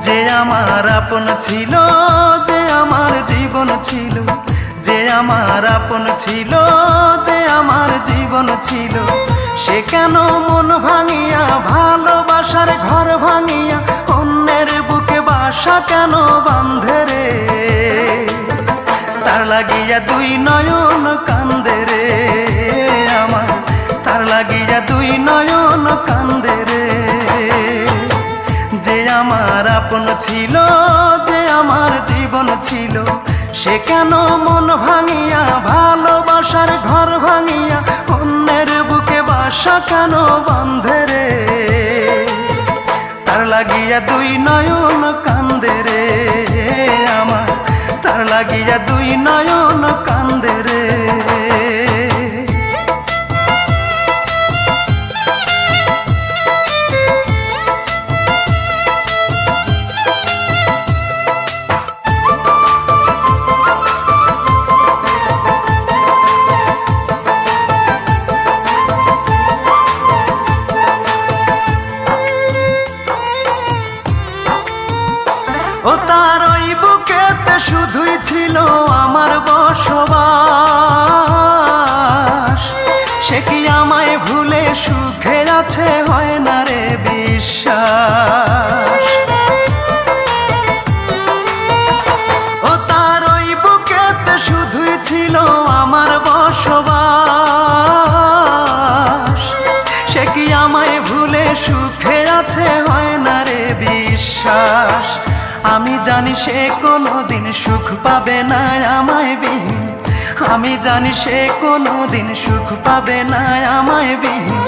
যে আমার আপন ছিল, যে আমার জীবন ছিল, যে আমার আপন ছিল, যে আমার জীবন ছিল, সে কেন মন ভাঙিয়া ভালোবাসার ঘর ভাঙিয়া অন্যের বুকে বাসা কেন বাঁধে রে? তার লাগিয়া দুই নয়ন কান্দে রে আমার, তার লাগিয়া দুই নয়ন কান্দে রে। যে আমার আপন ছিল, যে আমার জীবন ছিল, সে কেন মন ভাঙিয়া ভালোবাসার ঘর ভাঙিয়া অন্যের বুকে বাসা কেন বাঁধে রে? তার লাগিয়া দুই নয়ন কান্দে রে আমার, তার লাগিয়া দুই নয়ন কান্দে রে। ও তার ওই বুকেতে শুধুই ছিল আমার বসবাস, সে কি আমায় ভুলে সুখে আছে হয় না রে বিশ্বাস। ও তার ওই বুকেতে শুধুই ছিল আমার বসবাস, সে কি আমায় ভুলে সুখে আছে হয় না রে বিশ্বাস। আমি জানি সে কোনোদিন সুখ পাবে না আমায় বিহীন, আমি জানি সে কোনোদিন সুখ পাবে না আমায় বিহীন।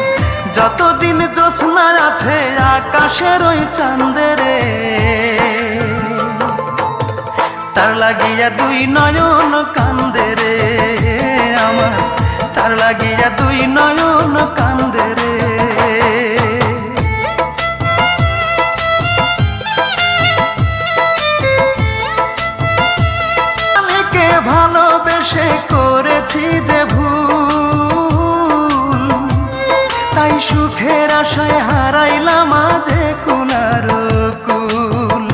যতদিন জ্যোৎস্না আছে আকাশের ওই চাঁদে রে, তার লাগিয়া দুই নয়ন কান্দে রে আমার, তার লাগিয়া দুই নয়ন কান্দে রে। ভালোবেসে করেছি যে ভুল, তাই সুখের আশায় হারাইলাম আজে কুলার কুল।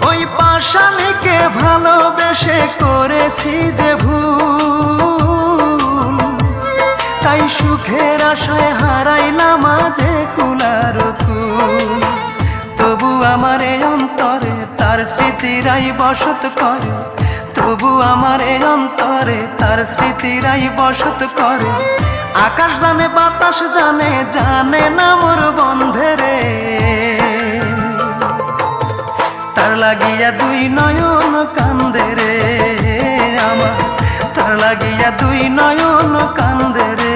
ওই পাশানিকে ভালোবেসে করেছি যে ভুল, তাই সুখের আশায় হারাইলাম আজে কুলার কুল। তবু আমার এই অন্তরে তার স্মৃতিরাই বসত করে, তবু আমার এই অন্তরে তার স্মৃতিরাই বসত করে। আকাশ জানে বাতাস জানে, জানে না মোর বন্ধে রে। তার লাগিয়া দুই নয়ন কান্দে রে আমার, তার লাগিয়া দুই নয়ন কান্দে রে।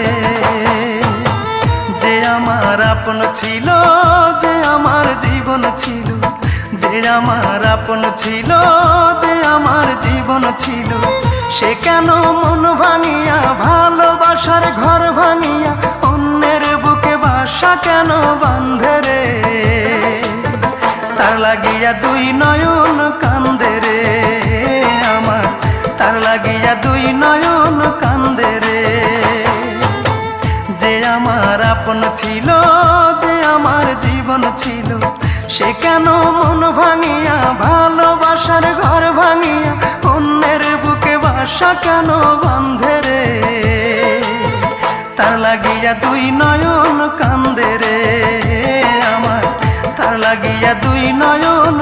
যে আমার আপন ছিল, যে আমার জীবন ছিল, যে আমার আপন ছিল, যে আমার জীবন ছিল, সে কেন মন ভাঙিয়া ভালোবাসার ঘর ভাঙিয়া অন্যের বুকে বাসা কেন বাঁধে রে? তার লাগিয়া দুই নয়ন কান্দে রে আমার, তার লাগিয়া দুই নয়ন কান্দে রে। যে আমার আপন ছিল, যে আমার জীবন ছিল, সে কেন মন ভাঙিয়া ভালোবাসার ঘর ভাঙিয়া অন্যের বুকে বাসা কেন বাঁধে রে? তার লাগিয়া দুই নয়ন কান্দে রে আমার, তার লাগিয়া দুই নয়ন